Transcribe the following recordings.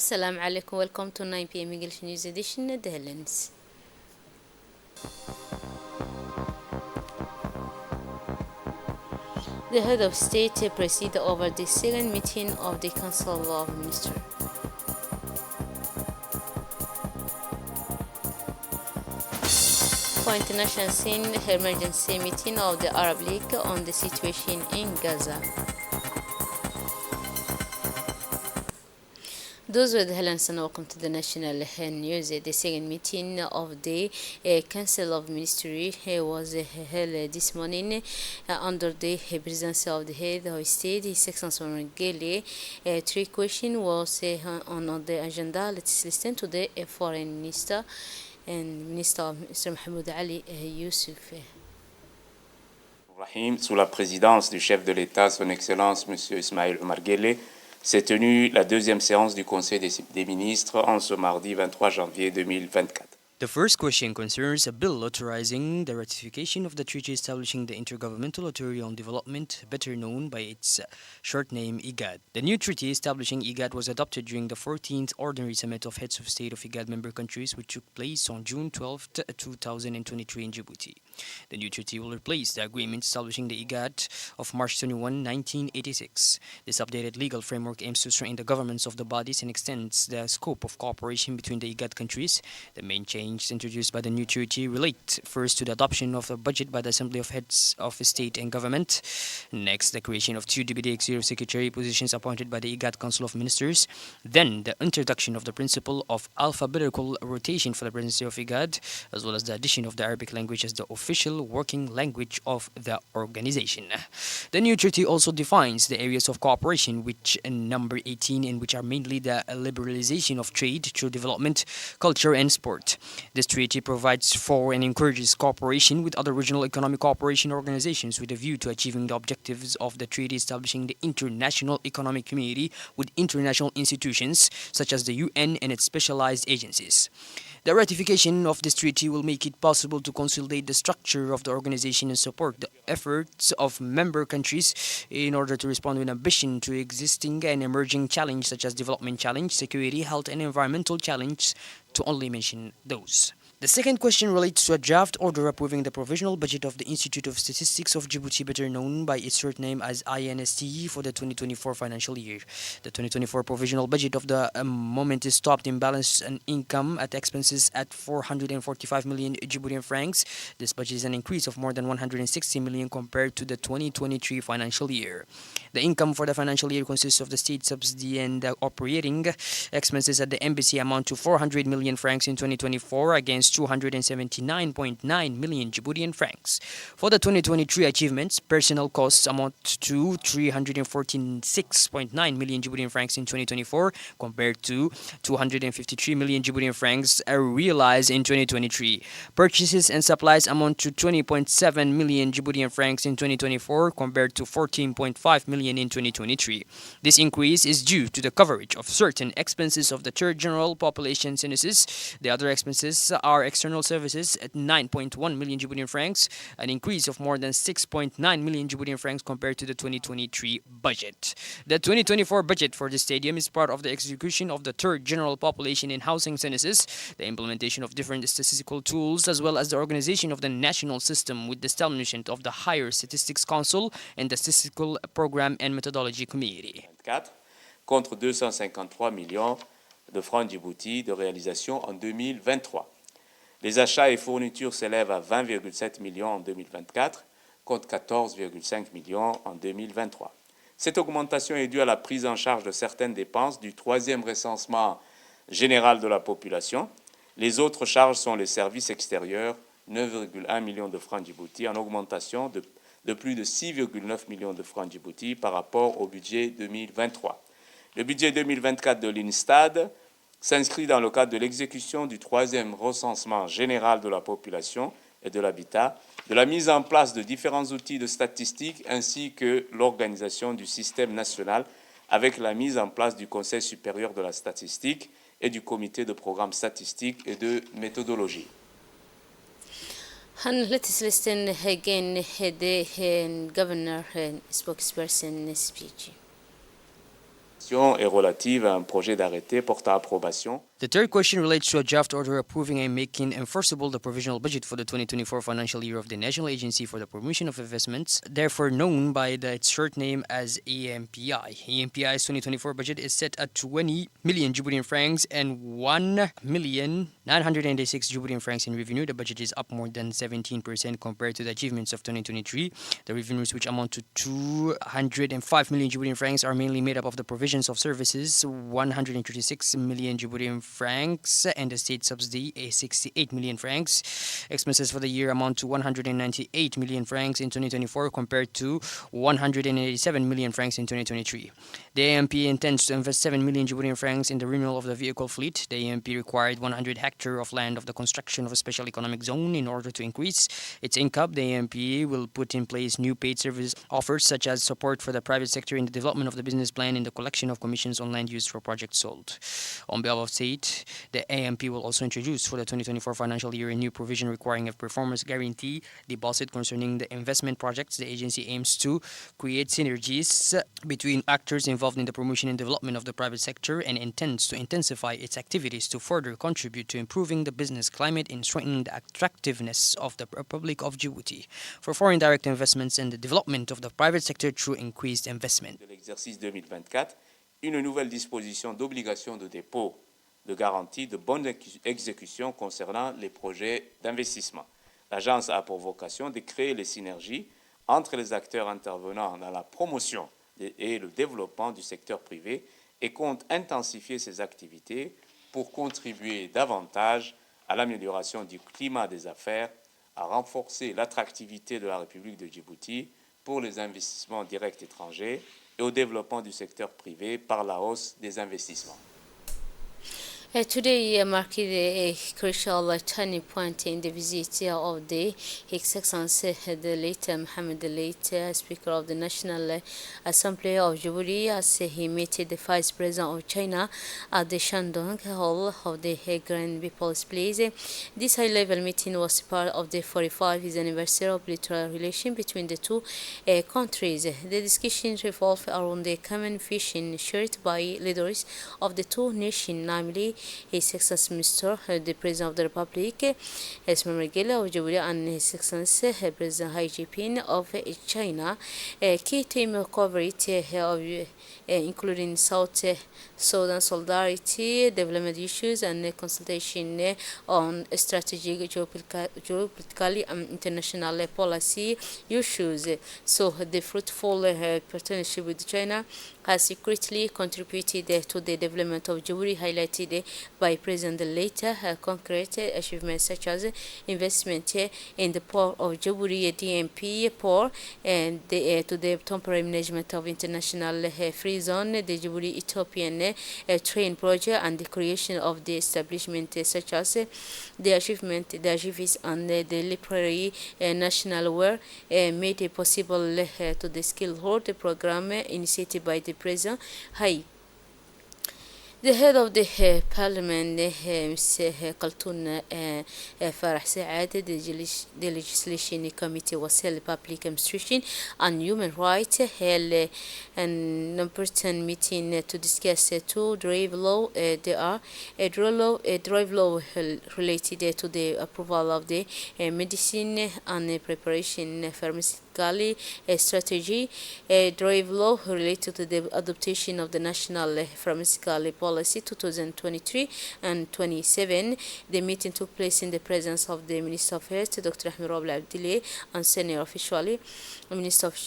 Assalamu alaikum. Welcome to 9 p.m. English News Edition. The headlines. The head of state presided over the second meeting of the Council of Ministers. For international scene, emergency meeting of the Arab League on the situation in Gaza. Those were the headlines and welcome to the national news. The second meeting of the Council of Ministry was held this morning under the presidency of the head of state, His Excellency Gele. Three questions was on the agenda. Let's listen to the foreign minister and Minister Mr. Mahmoud Ali Youssef. Rahim, sous la présidence du chef de l'État, son Excellence M. Ismaël Omar Guelleh, s'est tenue la deuxième séance du Conseil des ministres en ce mardi 23 janvier 2024. The first question concerns a bill authorizing the ratification of the treaty establishing the Intergovernmental Authority on Development, better known by its short name IGAD. The new treaty establishing IGAD was adopted during the 14th Ordinary Summit of Heads of State of IGAD member countries, which took place on June 12, 2023 in Djibouti. The new treaty will replace the agreement establishing the IGAD of March 21, 1986. This updated legal framework aims to strengthen the governments of the bodies and extends the scope of cooperation between the IGAD countries. The main changes introduced by the new treaty relate first to the adoption of a budget by the Assembly of Heads of State and Government. Next, the creation of two deputy executive secretary positions appointed by the IGAD Council of Ministers. Then, the introduction of the principle of alphabetical rotation for the presidency of IGAD, as well as the addition of the Arabic language as the official working language of the organization. The new treaty also defines the areas of cooperation, which number 18, in which are mainly the liberalization of trade through development, culture, and sport. This treaty provides for and encourages cooperation with other regional economic cooperation organizations with a view to achieving the objectives of the treaty establishing the international economic community with international institutions such as the UN and its specialized agencies. The ratification of this treaty will make it possible to consolidate the structure of the organization and support the efforts of member countries in order to respond with ambition to existing and emerging challenges such as development challenge, security, health, and environmental challenge, to only mention those. The second question relates to a draft order approving the provisional budget of the Institute of Statistics of Djibouti, better known by its short name as INSTE, for the 2024 financial year. The 2024 provisional budget of the moment is stopped in balance and income at expenses at 445 million Djiboutian francs. This budget is an increase of more than 160 million compared to the 2023 financial year. The income for the financial year consists of the state subsidy and the operating expenses at the embassy amount to 400 million francs in 2024 against 279.9 million Djiboutian francs. For the 2023 achievements, personnel costs amount to 346.9 million Djiboutian francs in 2024 compared to 253 million Djiboutian francs realized in 2023. Purchases and supplies amount to 20.7 million Djiboutian francs in 2024 compared to 14.5 million in 2023. This increase is due to the coverage of certain expenses of the Third General Population Census. The other expenses are external services at 9.1 million Djiboutian francs, an increase of more than 6.9 million Djiboutian francs compared to the 2023 budget. The 2024 budget for the stadium is part of the execution of the Third General Population and Housing Census, the implementation of different statistical tools, as well as the organization of the national system with the establishment of the Higher Statistics Council and the Statistical Program and Methodology Committee. Contre 253 millions de francs Djibouti de réalisation en 2023. Les achats et fournitures s'élèvent à 20,7 millions en 2024 contre 14,5 millions en 2023. Cette augmentation est due à la prise en charge de certaines dépenses du troisième recensement général de la population. Les autres charges sont les services extérieurs, 9,1 millions de francs Djibouti, en augmentation de plus de 6,9 millions de francs Djibouti par rapport au budget 2023. Le budget 2024 de l'INSTAD s'inscrit dans le cadre de l'exécution du troisième recensement général de la population et de l'habitat, de la mise en place de différents outils de statistiques ainsi que l'organisation du système national avec la mise en place du Conseil supérieur de la statistique et du comité de programme statistique et de méthodologie. Let's listen again the governor spokesperson speech. est relative à un projet d'arrêté portant approbation. The third question relates to a draft order approving and making enforceable the provisional budget for the 2024 financial year of the National Agency for the Promotion of Investments, therefore known by its short name as AMPI. AMPI's 2024 budget is set at 20 million Djiboutian francs and 1,996 Djiboutian francs in revenue. The budget is up more than 17% compared to the achievements of 2023. The revenues, which amount to 205 million Djiboutian francs, are mainly made up of the provisions of services, 136 million Djiboutian francs, and the state subsidy, 68 million francs. Expenses for the year amount to 198 million francs in 2024 compared to 187 million francs in 2023. The AMP intends to invest 7 million Djiboutian francs in the renewal of the vehicle fleet. The AMP required 100 hectares of land of the construction of a special economic zone in order to increase its income. The AMP will put in place new paid service offers such as support for the private sector in the development of the business plan and the collection of commissions on land used for projects sold. On behalf of state, the AMP will also introduce for the 2024 financial year a new provision requiring a performance guarantee deposit concerning the investment projects. The agency aims to create synergies between actors involved in the promotion and development of the private sector and intends to intensify its activities to further contribute to improving the business climate and strengthening the attractiveness of the Republic of Djibouti for foreign direct investments and the development of the private sector through increased investment. De l'exercice 2024, une nouvelle disposition d'obligation de dépôt de garantie de bonne exécution concernant les projets d'investissement. L'agence a pour vocation de créer les synergies entre les acteurs intervenant dans la promotion et le développement du secteur privé et compte intensifier ses activités pour contribuer davantage à l'amélioration du climat des affaires, à renforcer l'attractivité de la République de Djibouti pour les investissements directs étrangers et au développement du secteur privé par la hausse des investissements. Today marked a crucial turning point in the visit of the His Excellency the late Mohammed the late Speaker of the National Assembly of Djibouti, as he met the Vice President of China at the Shandong Hall of the Grand People's Place. This high-level meeting was part of the 45th anniversary of bilateral relations between the two countries. The discussion revolved around the common vision shared by leaders of the two nations, namely His Excellency Mr. the President of the Republic, Ismail Margeela of Djibouti, and His Excellency President Xi Jinping of China. Key theme covered including South Sudan solidarity, development issues, and consultation on strategic geopolitical and international policy issues. So the fruitful partnership with China has secretly contributed to the development of Djibouti, highlighted by President later concrete achievements such as investment in the port of Djibouti, DMP port, and to the temporary management of international free zone, the Djibouti Ethiopian train project, and the creation of the establishment such as the achievement, the Achievements and the Library National were made possible to the skillholder program initiated by the President. The head of the parliament, Mr. Kaltoun Farah Saad, the legislation committee was held public administration and human rights, held an important meeting to discuss two drive law. There are a drive law related to the approval of the medicine and preparation pharmaceutical strategy, a drive law related to the adoption of the national pharmaceutical policy 2023 and 27. The meeting took place in the presence of the Minister of Health, Dr. Ahmed Roble Abdile, and senior officially Minister of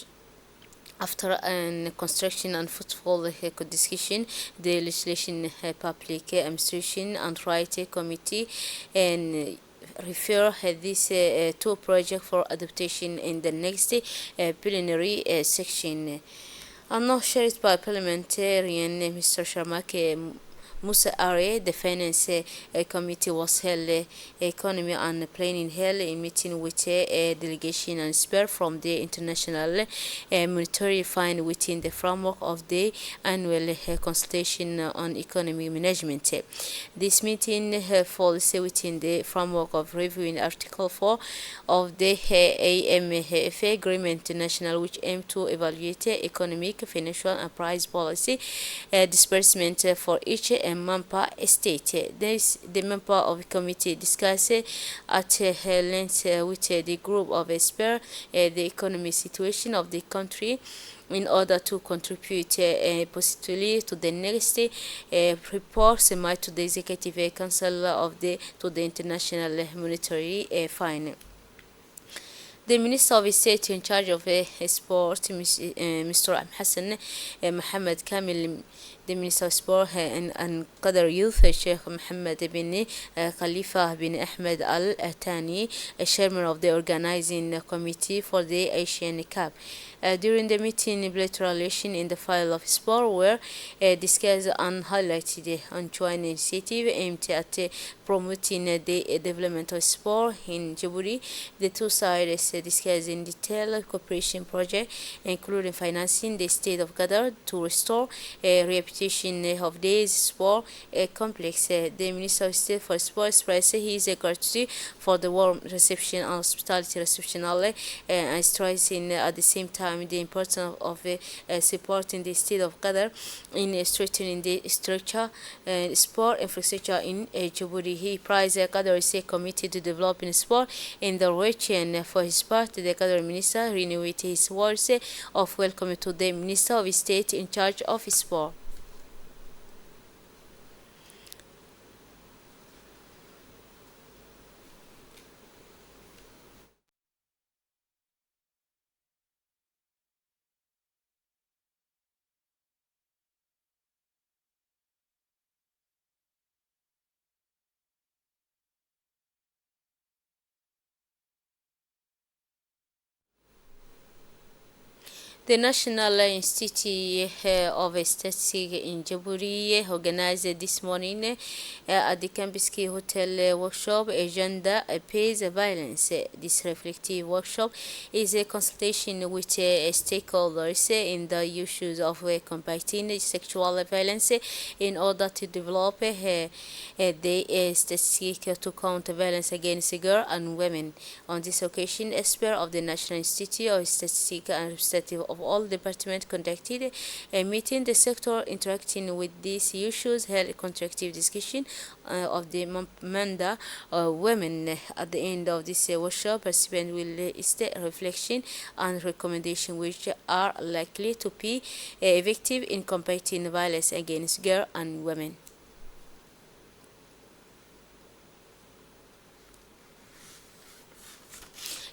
After an construction and fruitful discussion, the legislation public administration and right committee and refer this to a project for adaptation in the next plenary section. And now shared by parliamentarian Mr. Sharmak Musa Are, the Finance Committee, was held economy and planning held a meeting with a delegation and expert from the International Monetary Fund within the framework of the annual consultation on economic management. This meeting falls within the framework of reviewing Article 4 of the AMF Agreement International, which aim to evaluate economic, financial, and price policy disbursement for each member state. The member of the committee discussed at length with the group of experts the economic situation of the country in order to contribute positively to the next report submitted to the Executive Council of the International Monetary Fund. The Minister of State in charge of Sport, Mr. Hassan Mohammed Kamil, the Minister of Sport and Qatar Youth, Sheikh Mohammed bin Khalifa bin Ahmed Al Thani, Chairman of the Organizing Committee for the Asian Cup. During the meeting, bilateral relations in the field of sport were discussed and highlighted on joint initiative aimed at promoting the development of sport in Djibouti. The two sides discussed in detail cooperation project, including financing the state of Qatar to restore a reputation of the sport complex. The Minister of State for Sport expressed his gratitude for the warm reception and hospitality reception and stressing at the same time the importance of supporting the state of Qatar in strengthening the structure sport infrastructure in Djibouti. He praised Qatar is committed to developing sport in the region. For his part, the Qatar minister renewed his words of welcome to the Minister of State in charge of sport. The National Institute of Statistics in Djibouti organized this morning at the Kambiski Hotel workshop Agenda Pays Violence. This reflective workshop is a consultation with stakeholders in the issues of combating sexual violence in order to develop the statistics to counter violence against girls and women. On this occasion, experts of the National Institute of Statistics and representatives of all departments conducted a meeting. The sector interacting with these issues held a constructive discussion of the Manda women. At the end of this workshop, participants will state reflection and recommendations which are likely to be effective in combating violence against girls and women.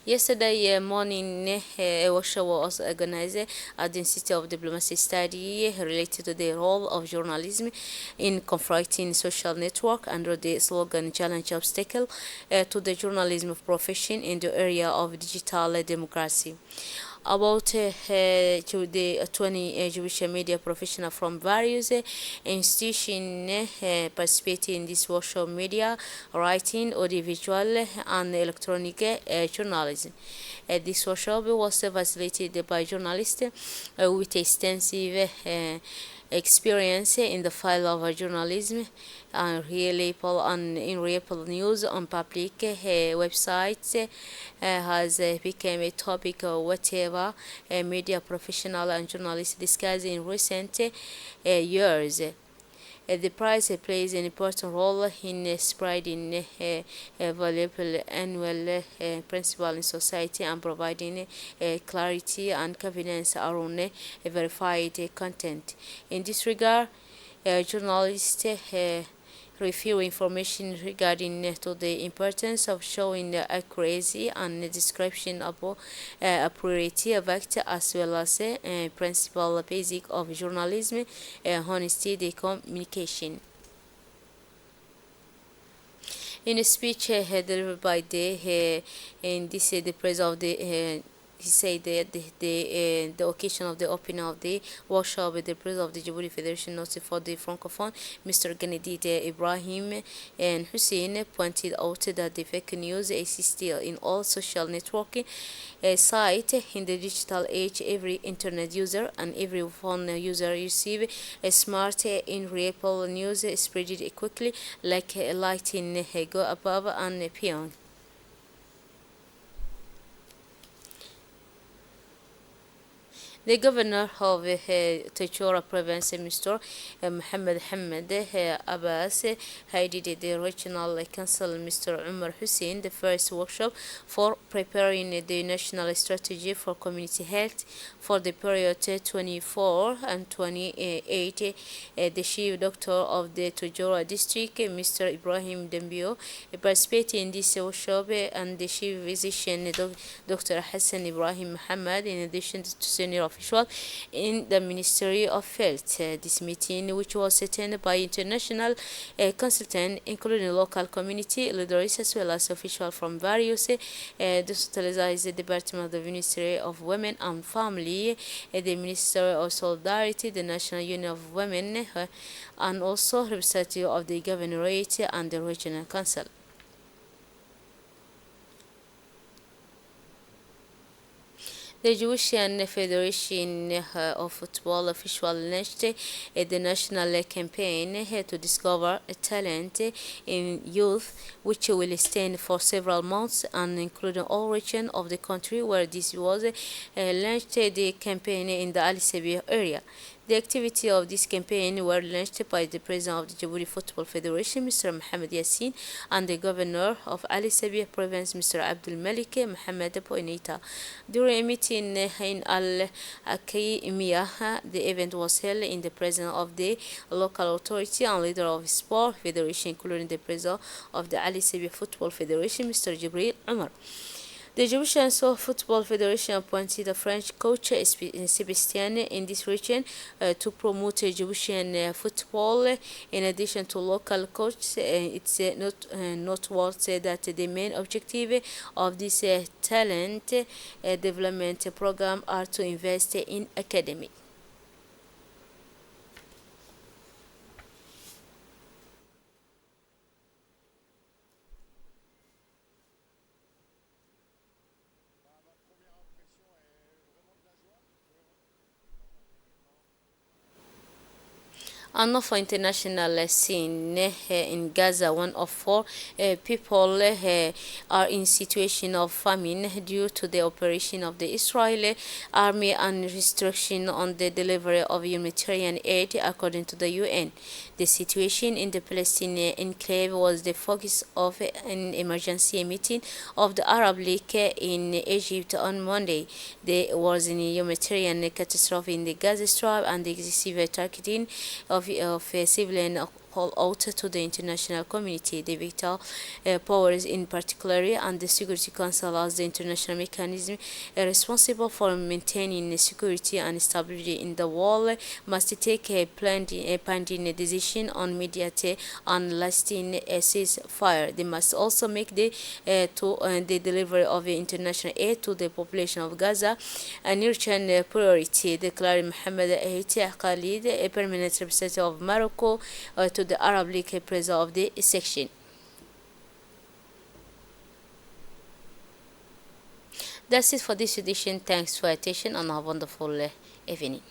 Yesterday morning, a workshop was organized at the Institute of Diplomacy Study related to the role of journalism in confronting social network under the slogan "Challenge Obstacle to the Journalism Profession in the Area of Digital Democracy." About the 20 Jewish media professionals from various institutions participating in this workshop: media, writing, audiovisual, and electronic journalism. This workshop was facilitated by journalists with extensive experience in the field of journalism and reliable and in reliable news on public websites has become a topic of whatever media professional and journalists discuss in recent years. The prize plays an important role in spreading valuable annual principles in society and providing clarity and confidence around verified content. In this regard, journalists review information regarding to the importance of showing accuracy and description of appropriate fact as well as principle basic of journalism, honesty, the communication. In a speech delivered by the president of the he said that the occasion of the opening of the workshop with the president of the Djibouti Federation Notice for the Francophone, Mr. Ghanidit Ibrahim and Hussein, pointed out that the fake news exists still in all social networking sites in the digital age. Every internet user and every phone user receive a smart in reliable news spread quickly like lightning go above and beyond. The governor of Tachora province, Mr. Mohammed Hamad Abbas, headed the regional council, Mr. Umar Hussein, the first workshop for preparing the national strategy for community health for the period 24 and 28. The chief doctor of the Tachora district, Mr. Ibrahim Dembio, participated in this workshop, and the chief physician, Dr. Hassan Ibrahim Muhammad, in addition to senior official in the Ministry of Health. This meeting, which was attended by international consultants, including local community leaders as well as officials from various decentralized departments of the Ministry of Women and Family, the Ministry of Solidarity, the National Union of Women, and also representative of the governorate and the regional council. The Egyptian Federation of Football official launched the national campaign to discover talent in youth, which will extend for several months and include all regions of the country, where this was launched the campaign in the Ali Sabia area. The activity of this campaign were launched by the president of the Djibouti Football Federation, Mr. Mohamed Yassin, and the governor of Ali Sabia province, Mr. Abdul Malik Mohamed Poinita. During a meeting in Al Akaimiyah, the event was held in the presence of the local authority and leader of sport federation, including the president of the Ali Sabia Football Federation, Mr. Jibril Umar. The Egyptian Football Federation appointed a French coach, Sébastien, in this region to promote Egyptian football. In addition to local coaches, it's noteworthy that the main objective of this talent development program are to invest in academy. Another international scene in Gaza, one of four people are in situation of famine due to the operation of the Israeli army and restriction on the delivery of humanitarian aid, according to the UN. The situation in the Palestinian enclave was the focus of an emergency meeting of the Arab League in Egypt on Monday. There was a humanitarian catastrophe in the Gaza Strip and the excessive targeting of civilian call out to the international community, the vital powers in particular, and the Security Council as the international mechanism responsible for maintaining security and stability in the world must take a binding decision on immediate and lasting ceasefire. They must also make the delivery of international aid to the population of Gaza an urgent priority, declared Mohammed Ahiti Khalid, a permanent representative of Morocco to the Arab League president of the section. That's it for this edition. Thanks for your attention and have a wonderful evening.